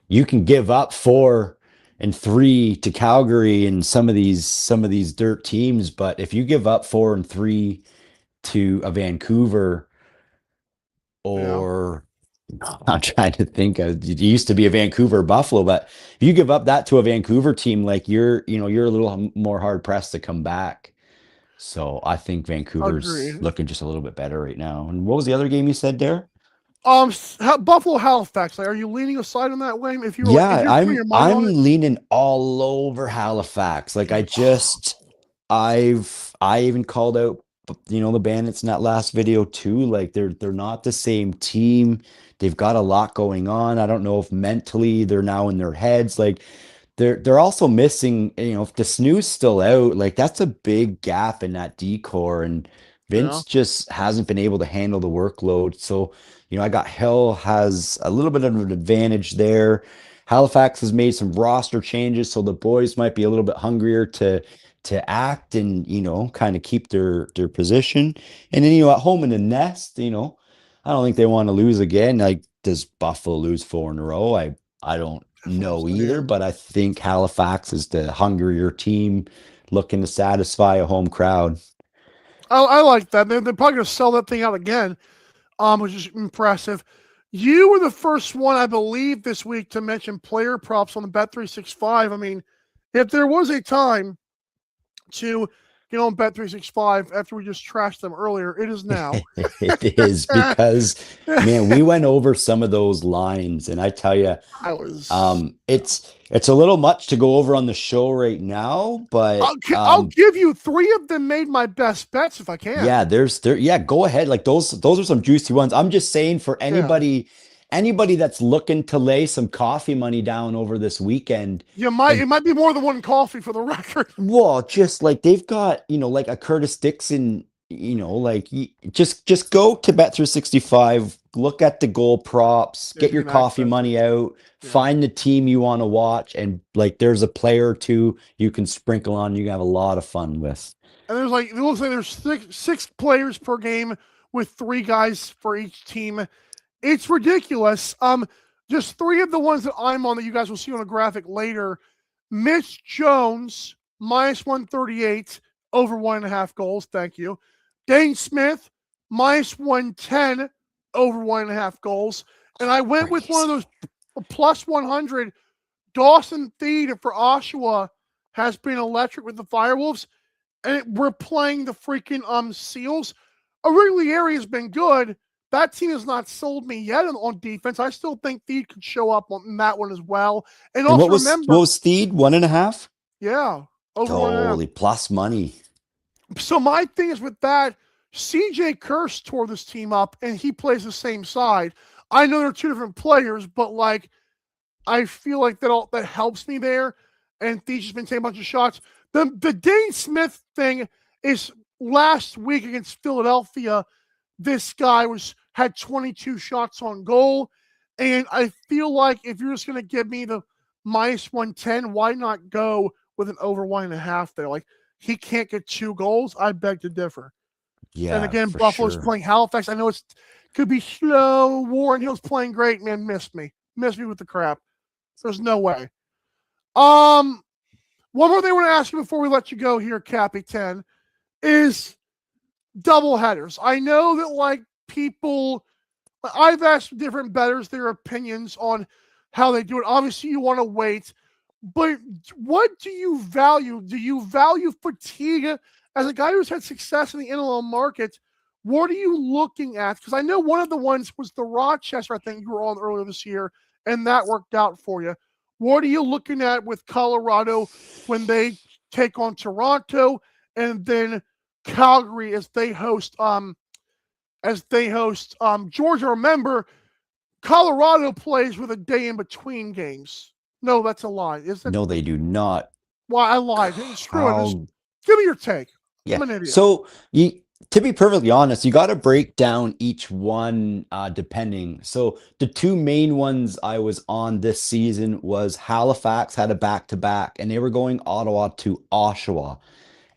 you can give up 4 and 3 to Calgary and some of these dirt teams, but if you give up 4 and 3 to a Vancouver, or I'm trying to think of, it used to be a Vancouver Buffalo, but if you give up that to a Vancouver team, like you're a little more hard pressed to come back. So I think Vancouver's looking just a little bit better right now. And what was the other game you said there?
Buffalo Halifax. Like, are you leaning aside on that, Wayne? If you're
I'm leaning all over Halifax. Like I even called out the Bandits in that last video too. Like they're not the same team. They've got a lot going on. I don't know if mentally they're now in their heads. Like they're also missing, if the snooze still out, like that's a big gap in that decor, and Vince just hasn't been able to handle the workload. So, I got Hill has a little bit of an advantage there. Halifax has made some roster changes, so the boys might be a little bit hungrier to act and, kind of keep their position. And then, at home in the nest, I don't think they want to lose again. Like, does Buffalo lose 4 in a row? I don't know either, but I think Halifax is the hungrier team looking to satisfy a home crowd.
I like that. They're probably going to sell that thing out again, which is impressive. You were the first one, I believe, this week to mention player props on the Bet365. I mean, if there was a time to get on Bet365 after we just trashed them earlier, it is now.
It is, because, man, we went over some of those lines, and I tell you, it's a little much to go over on the show right now, but
I'll give you 3 of them made my best bets if I can.
Yeah, go ahead. Like those are some juicy ones. I'm just saying, for anybody that's looking to lay some coffee money down over this weekend.
It might be more than one coffee, for the record.
Well, just like they've got, like a Curtis Dixon, like just go to Bet365, look at the goal props, get your coffee money out, find the team you want to watch, and like there's a player or two you can sprinkle on, you can have a lot of fun with.
And it looks like there's six players per game with 3 guys for each team. It's ridiculous. Just 3 of the ones that I'm on that you guys will see on a graphic later. Mitch Jones, minus 138, over 1.5 goals. Thank you. Dane Smith, minus 110, over 1.5 goals. And I went with one of those plus 100. Dawson Theed for Oshawa has been electric with the Firewolves. And we're playing the freaking Seals. Origlieri has been good. That team has not sold me yet on defense. I still think Theed could show up on that one as well. And also
what was Theed? 1.5?
Yeah. Over
Holy plus money.
So my thing is with that, CJ Kirst tore this team up, and he plays the same side. I know they're 2 different players, but like I feel like that helps me there. And Theed's just been taking a bunch of shots. The Dane Smith thing is last week against Philadelphia. This guy had 22 shots on goal. And I feel like if you're just going to give me the minus 110, why not go with an over 1.5 there? Like, he can't get 2 goals. I beg to differ.
Yeah.
And again, Buffalo's playing Halifax. I know it could be slow. Warren Hill's playing great. Man, missed me with the crap. There's no way. One more thing I want to ask you before we let you go here, Cappy 10, is double headers. I know that like people, I've asked different bettors their opinions on how they do it. Obviously, you want to wait, but what do you value? Do you value fatigue as a guy who's had success in the NLL market, What are you looking at? Because I know one of the ones was the Rochester, I think you were on earlier this year, and that worked out for you. What are you looking at with Colorado when they take on Toronto, and then Calgary as they host Georgia? Remember, Colorado plays with a day in between games. No, that's a lie. Is that?
No, they do not.
Why I lied. Screw it. Just
How
give me your take.
Yeah.
I'm an idiot.
So to be perfectly honest, you got to break down each one depending. So the two main ones I was on this season was Halifax had a back-to-back, and they were going Ottawa to Oshawa.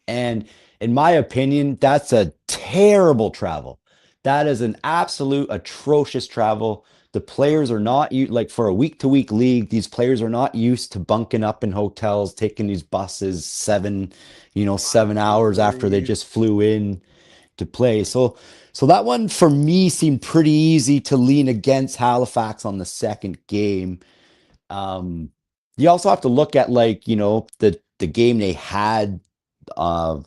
And in my opinion, that's a terrible travel. That is an absolute atrocious travel. The players are not like for a week-to-week league, these players are not used to bunking up in hotels, taking these buses 7 hours after they just flew in to play. So that one for me seemed pretty easy to lean against Halifax on the second game. You also have to look at the game they had, the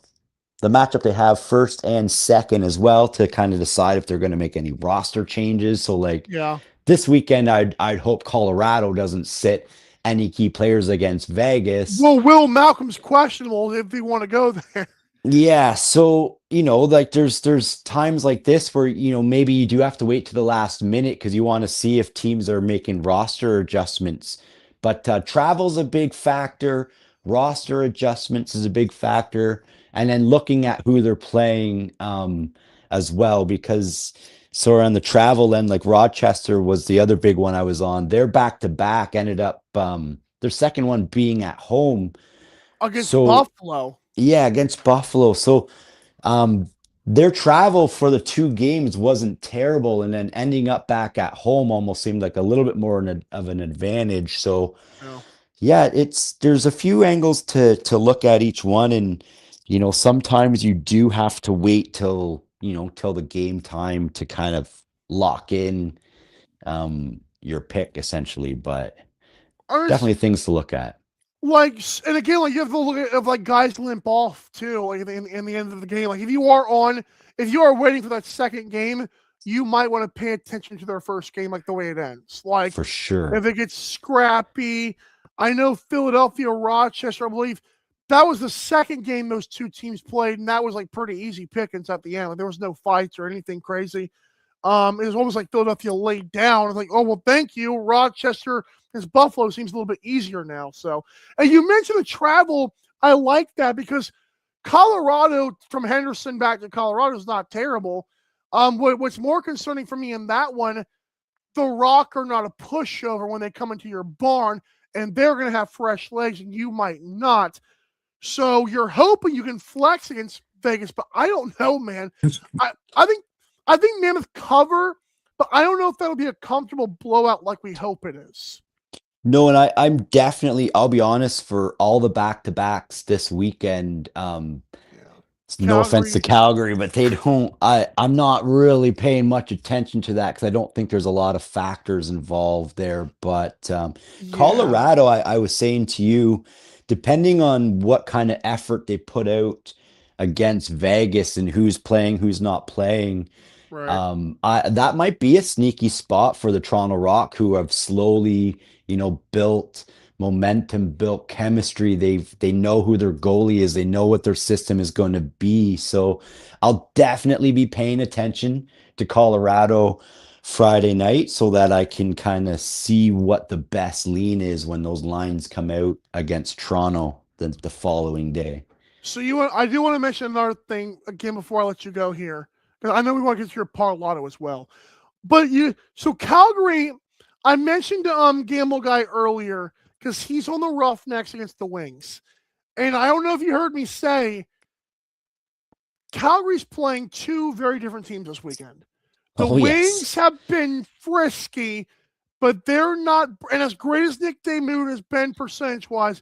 matchup they have first and second as well to kind of decide if they're going to make any roster changes. So
yeah.
this weekend, I'd hope Colorado doesn't sit any key players against Vegas.
Well, Will Malcolm's questionable if they want to go there.
Yeah, so there's times like this where maybe you do have to wait to the last minute because you want to see if teams are making roster adjustments. But travel's a big factor, roster adjustments is a big factor, and then looking at who they're playing as well. Because so on the travel end, like Rochester was the other big one I was on. Their back-to-back ended up their second one being at home
Against Buffalo.
Yeah, against Buffalo. So their travel for the two games wasn't terrible, and then ending up back at home almost seemed like a little bit more of an advantage. So yeah, there's a few angles to look at each one, and sometimes you do have to wait till the game time to kind of lock in your pick essentially, but definitely things to look at.
And again, you have to look at guys limp off too, in the end of the game. Like if you are waiting for that second game, you might want to pay attention to their first game, like the way it ends. Like
for sure,
if it gets scrappy. I know Philadelphia, Rochester, I believe that was the second game those two teams played, and that was like pretty easy pickings at the end. Like, there was no fights or anything crazy. It was almost like Philadelphia laid down. It's like, oh well, thank you, Rochester. Because Buffalo seems a little bit easier now. So, and you mentioned the travel. I like that because Colorado, from Henderson back to Colorado, is not terrible. What's more concerning for me in that one, the Rock are not a pushover when they come into your barn, and they're going to have fresh legs, and you might not. So you're hoping you can flex against Vegas, but I don't know, man. I think Mammoth cover, but I don't know if that'll be a comfortable blowout like we hope it is.
No, and I'm definitely, I'll be honest, for all the back-to-backs this weekend, no offense to Calgary, but I'm not really paying much attention to that because I don't think there's a lot of factors involved there. But Colorado, I was saying to you, depending on what kind of effort they put out against Vegas and who's playing, who's not playing, that might be a sneaky spot for the Toronto Rock, who have slowly built momentum, built chemistry. They know who their goalie is. They know what their system is going to be. So I'll definitely be paying attention to Colorado Friday night so that I can kind of see what the best lean is when those lines come out against Toronto the following day.
So I do want to mention another thing again before I let you go here, because I know we want to get to your parlato as well. But so Calgary, I mentioned Gamble Guy earlier because he's on the Roughnecks against the Wings. And I don't know if you heard me say, Calgary's playing two very different teams this weekend. The Wings have been frisky, but they're not. And as great as Nick Damoon has been percentage-wise,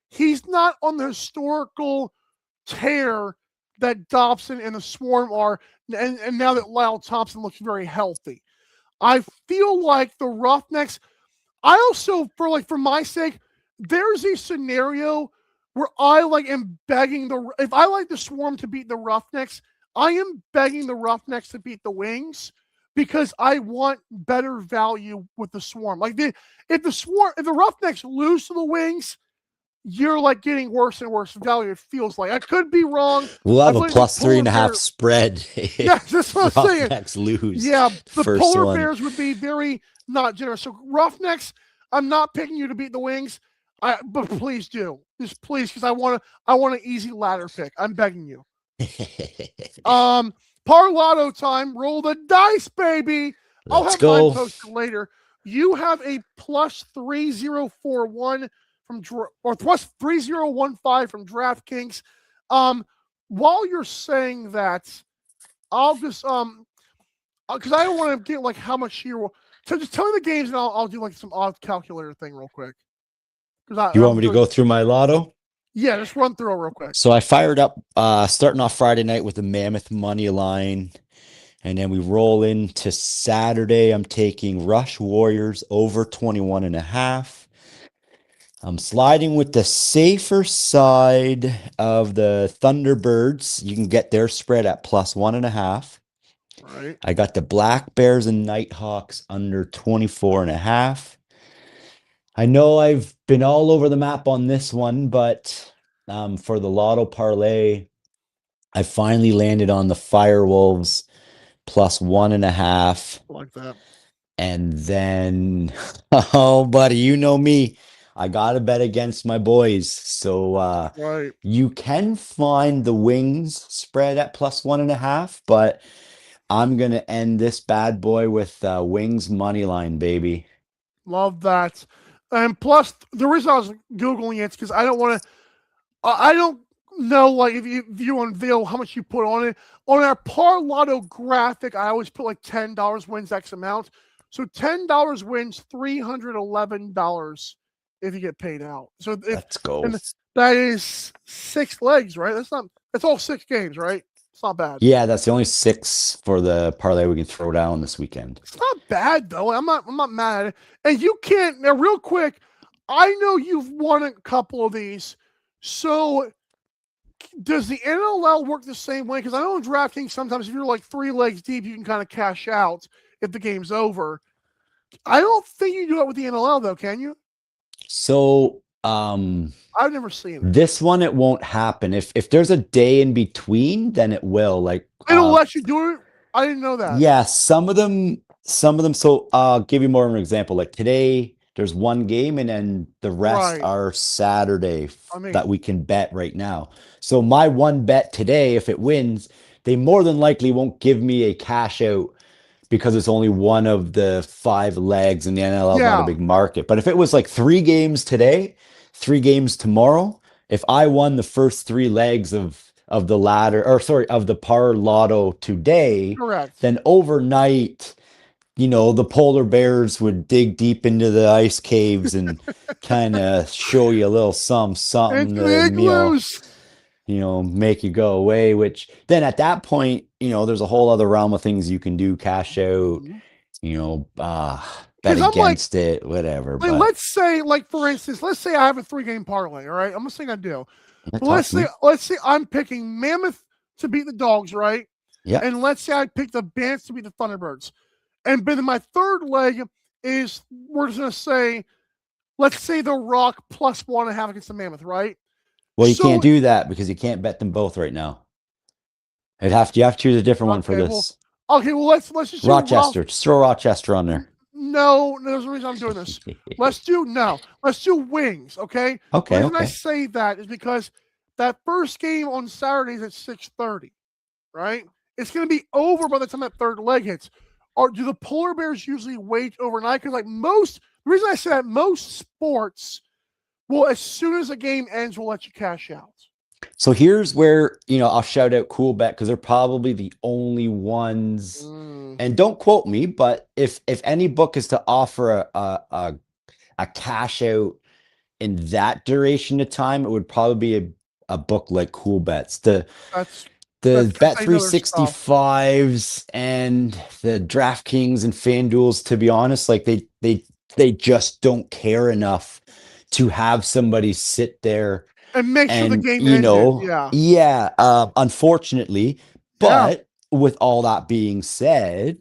he's not on the historical tear that Dobson and the Swarm are. And now that Lyle Thompson looks very healthy. I feel like the Roughnecks, I also, for my sake, there's a scenario where I am begging if I like the Swarm to beat the Roughnecks, I am begging the Roughnecks to beat the Wings because I want better value with the Swarm. Like if the Roughnecks lose to the Wings, you're like getting worse and worse value. It feels like I could be wrong.
We'll have
I
a
believe the
plus
Polar
3.5
Bears-
spread
Yeah,
if
that's what I'm saying.
Roughnecks lose.
Yeah, the
first
Polar
one.
Bears would be very not generous. So Roughnecks, I'm not picking you to beat the Wings. But please do, just please, because I want an easy ladder pick. I'm begging you. Parlato time. Roll the dice, baby. I'll
Let's
have
go.
mine posted later. You have a plus 3041 from or plus 3015 from DraftKings. While you're saying that, I'll just because I don't want to get like how much here. So just tell me the games and I'll do like some odd calculator thing real quick.
You want me to go through my lotto?
Yeah, just run through it real quick.
So I fired up starting off Friday night with the Mammoth money line. And then we roll into Saturday. I'm taking Rush Warriors over 21.5. I'm sliding with the safer side of the Thunderbirds. You can get their spread at plus 1.5.
Right.
I got the Black Bears and Nighthawks under 24.5. I know I've been all over the map on this one, but for the Lotto parlay, I finally landed on the Firewolves plus 1.5.
I like that.
And then, oh, buddy, you know me. I got to bet against my boys. So
Right.
you can find the Wings spread at plus 1.5, but I'm going to end this bad boy with Wings money line, baby.
Love that. And plus, the reason I was Googling it is because I don't want to, I don't know, like, if you unveil how much you put on it. On our Par Lotto graphic, I always put like $10 wins X amount. So $10 wins $311 if you get paid out. So
Let's go.
And that is 6 legs, right? That's all 6 games, right? It's not bad.
Yeah, that's the only 6 for the parlay we can throw down this weekend.
It's not bad though. I'm not mad at it. And you can't now, real quick. I know you've won a couple of these. So does the NLL work the same way? Because I know in DraftKings sometimes if you're like 3 legs deep, you can kind of cash out if the game's over. I don't think you do it with the NLL though, can you?
So
I've never seen it.
This one, it won't happen. If there's a day in between, then it will. Like
It'll let you do it. I didn't know that.
Yeah, some of them. So I'll give you more of an example. Like today, there's one game, and then the rest are Saturday that we can bet right now. So my one bet today, if it wins, they more than likely won't give me a cash out because it's only one of the 5 legs, and the NLL is not a big market. But if it was like 3 games today, 3 games tomorrow, if I won the first 3 legs of the ladder, or sorry, of the Par Lotto today, then overnight, the polar bears would dig deep into the ice caves and kind of show you a little something to, make you go away, which then at that point, there's a whole other realm of things you can do, cash out, bet against it, whatever.
Like, let's say, like, for instance, let's say I have a 3-game parlay, all right? I'm not saying I do. But let's say I'm picking Mammoth to beat the Dogs, right?
Yeah.
And let's say I pick the Bants to beat the Thunderbirds. And then my third leg is, we're just going to say, let's say the Rock plus 1.5 against the Mammoth, right?
Well, you can't do that because you can't bet them both right now. You have to choose a different one for this.
Well, let's just
Rochester. Just throw Rochester on there.
No, there's a reason I'm doing this. Let's do Wings, okay?
Okay.
The reason I say that is because that first game on Saturdays at 6:30, right? It's going to be over by the time that third leg hits. Or do the polar bears usually wait overnight? Because the reason I say that, most sports will, as soon as the game ends, will let you cash out.
So here's where, I'll shout out Cool Bet because they're probably the only ones. And don't quote me, but if any book is to offer a cash out in that duration of time, it would probably be a book like Cool Bets. The Bet365s and the DraftKings and FanDuels, to be honest, like they just don't care enough to have somebody sit there
and make sure the game ended.
Unfortunately, But with all that being said,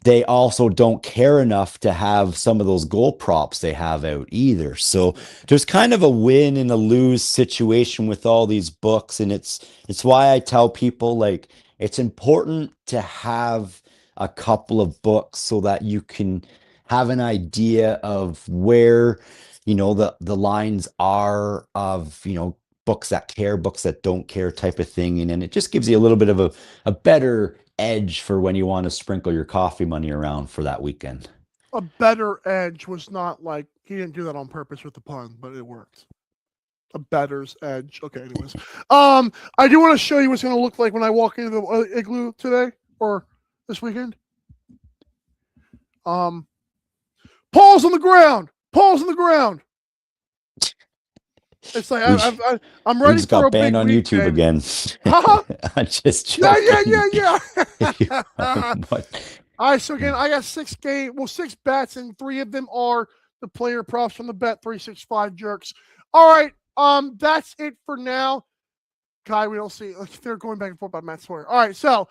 they also don't care enough to have some of those goal props they have out either. So there's kind of a win and a lose situation with all these books. And it's why I tell people, like, it's important to have a couple of books so that you can have an idea of where, the lines are of, books that care, books that don't care type of thing. And then it just gives you a little bit of a better edge for when you want to sprinkle your coffee money around for that weekend.
A better edge was not like, he didn't do that on purpose with the pun, but it worked. A better's edge. Okay, anyways. I do want to show you what's going to look like when I walk into the igloo today or this weekend. Paul's on the ground. Paul's on the ground. It's like I'm ready
just
for
got
a
banned
big
on
weekend.
YouTube again.
Huh?
I'm just joking.
Yeah.
But
All right, so again, I got 6 bets, and 3 of them are the player props from the Bet365 jerks. All right, that's it for now. Guy, we don't see. They're going back and forth about Matt Sawyer. All right, so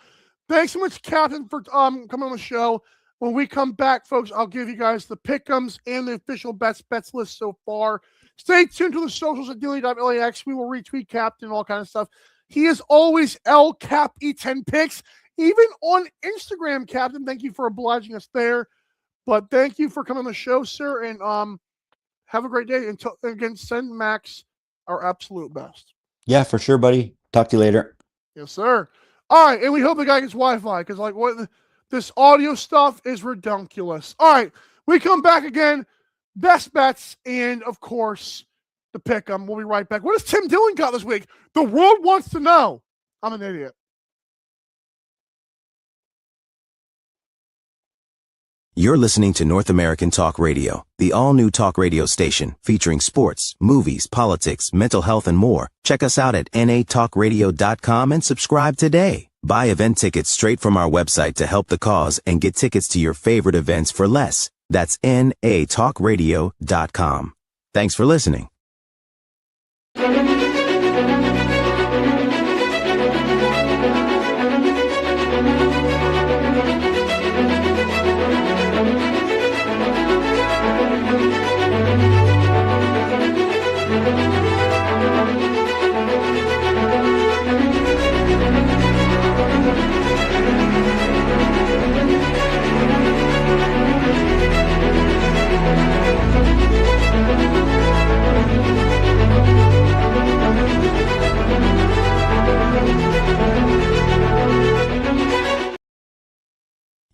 thanks so much, Captain, for coming on the show. When we come back, folks, I'll give you guys the pick'ems and the official bets list so far. Stay tuned to the socials at daily.lax. We will retweet Captain and all kind of stuff. He is always LCapE10 picks, even on Instagram, Captain. Thank you for obliging us there. But thank you for coming on the show, sir, and have a great day. Until again, send Max our absolute best.
yeah, for sure, buddy. Talk to you later.
Yes, sir. All right, and we hope the guy gets Wi-Fi because this audio stuff is redunculous. All right, we come back again. Best bets, and of course, the pick'em. We'll be right back. What has Tim Dillon got this week? The world wants to know. I'm an idiot.
You're listening to North American Talk Radio, the all-new talk radio station featuring sports, movies, politics, mental health, and more. Check us out at natalkradio.com and subscribe today. Buy event tickets straight from our website to help the cause and get tickets to your favorite events for less. That's natalkradio.com. Thanks for listening.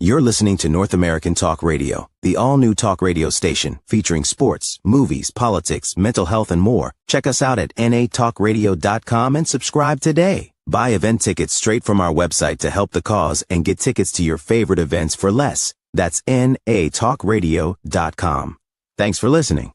You're listening to North American Talk Radio, the all-new talk radio station featuring sports, movies, politics, mental health, and more. Check us out at natalkradio.com and subscribe today. Buy event tickets straight from our website to help the cause and get tickets to your favorite events for less. That's natalkradio.com. Thanks for listening.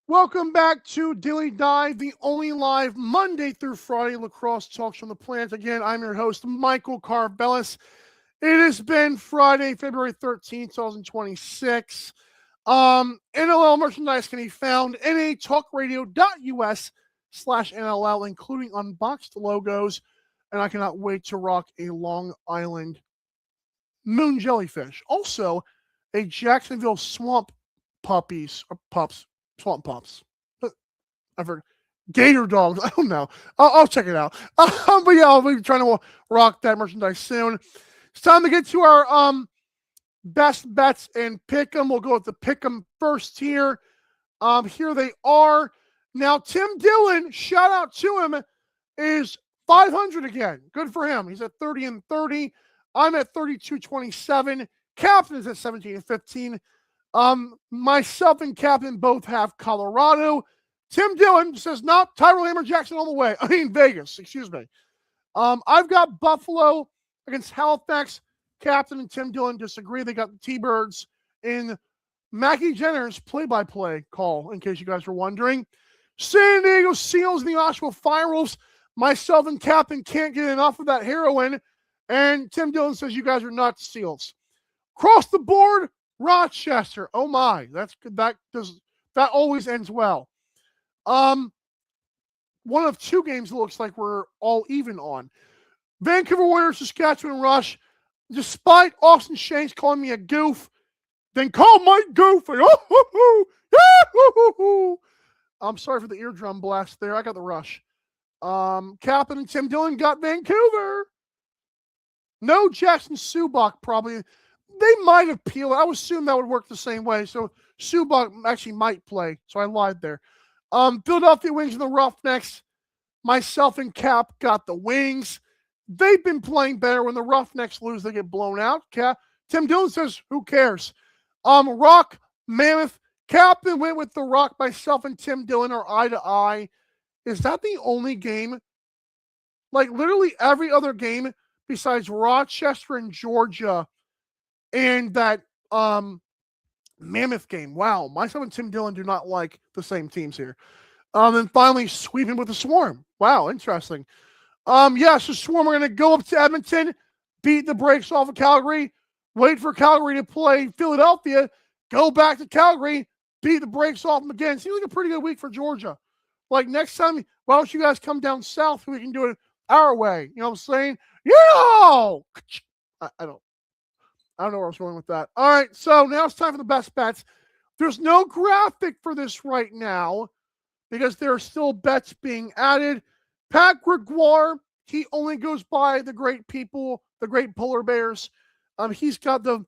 Welcome back to Daily Dive, the only live Monday through Friday lacrosse talks from the planet. Again, I'm your host, Michael Karvelis. It has been Friday, February 13th, 2026. NLL merchandise can be found natalkradio.us/NLL, including unboxed logos. And I cannot wait to rock a Long Island moon jellyfish. Also, a Jacksonville swamp pups. Swamp pups. I've heard gator dogs. I don't know. I'll check it out. But yeah, I'll be trying to rock that merchandise soon. It's time to get to our best bets and pick 'em. We'll go with the pick 'em first here. Here they are. Now, Tim Dillon, shout out to him, is 500 again. Good for him. He's at 30-30. I'm at 32-27. Captain is at 17-15. Myself and Captain both have Colorado. Tim Dillon says, no, Tyrell Hammer Jackson all the way. I mean, Vegas, excuse me. I've got Buffalo against Halifax. Captain and Tim Dillon disagree. They got the T-Birds in Mackie Jenner's play-by-play call, in case you guys were wondering. San Diego Seals and the Oshawa Firewolves. Myself and Captain can't get enough of that heroin. And Tim Dillon says you guys are not Seals. Across the board, Rochester. Oh my, that's good. That always ends well. One of two games it looks like we're all even on. Vancouver Warriors, Saskatchewan Rush. Despite Austin Shanks calling me a goof, then call Mike goofy. I'm sorry for the eardrum blast there. I got the Rush. Captain and Tim Dillon got Vancouver. No Jackson Subak probably. They might appeal. I would assume that would work the same way. So Subak actually might play. So I lied there. Philadelphia Wings and the Roughnecks. Myself and Cap got the Wings. They've been playing better. When the Roughnecks lose, they get blown out. Tim Dillon says, who cares? Rock, Mammoth. Captain went with the Rock. Myself and Tim Dillon are eye to eye. Is that the only game? Like literally every other game besides Rochester and Georgia and that Mammoth game. Wow, myself and Tim Dillon do not like the same teams here. And finally, sweeping with the Swarm. Wow, interesting. So Swarm are going to go up to Edmonton, beat the brakes off of Calgary, wait for Calgary to play Philadelphia, go back to Calgary, beat the brakes off them again. Seems like a pretty good week for Georgia. Like next time, why don't you guys come down south so we can do it our way? You know what I'm saying? I don't know where I was going with that. All right, so now it's time for the best bets. There's no graphic for this right now because there are still bets being added. Pat Gregoire, he only goes by the great people, the great polar bears. He's got the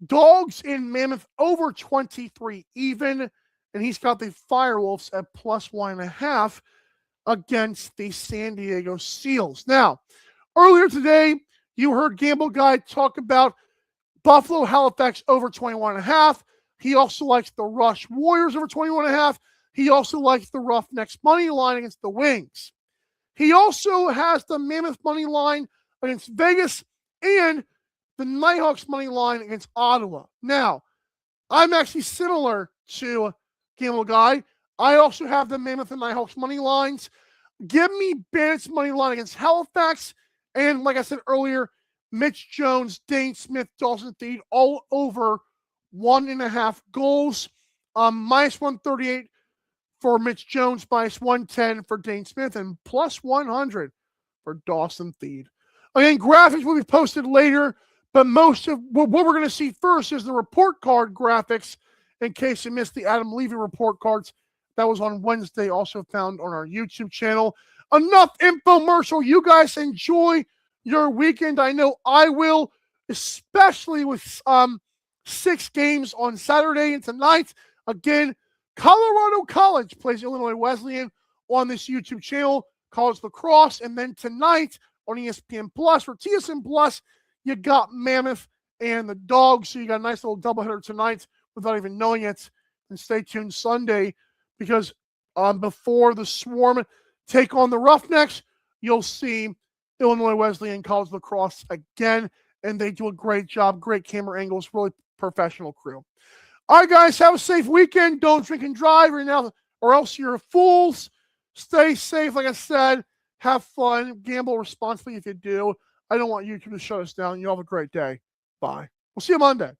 Dogs in Mammoth over 23 even, and he's got the Firewolves at plus 1.5 against the San Diego Seals. Now, earlier today, you heard Gamble Guy talk about Buffalo Halifax over 21.5. He also likes the Rush Warriors over 21.5. He also likes the Roughnecks money line against the Wings. He also has the Mammoth money line against Vegas and the Nighthawks money line against Ottawa. Now, I'm actually similar to Gamble Guy. I also have the Mammoth and Nighthawks money lines. Give me Bandits money line against Halifax. And like I said earlier, Mitch Jones, Dane Smith, Dawson Theed, all over 1.5 goals. Minus 138 for Mitch Jones, minus 110 for Dane Smith, and plus 100 for Dawson Theed. Again, graphics will be posted later, but most of what we're going to see first is the report card graphics in case you missed the Adam Levy report cards. That was on Wednesday, also found on our YouTube channel. Enough infomercial. You guys enjoy your weekend. I know I will, especially with 6 games on Saturday and tonight. Again, Colorado College plays Illinois Wesleyan on this YouTube channel, College Lacrosse, and then tonight on ESPN Plus or TSN Plus, you got Mammoth and the Dogs. So you got a nice little doubleheader tonight without even knowing it. And stay tuned Sunday because before the Swarm take on the Roughnecks, you'll see Illinois Wesleyan College Lacrosse again, and they do a great job, great camera angles, really professional crew. All right, guys, have a safe weekend. Don't drink and drive or else you're fools. Stay safe, like I said. Have fun. Gamble responsibly if you do. I don't want YouTube to shut us down. You have a great day. Bye. We'll see you Monday.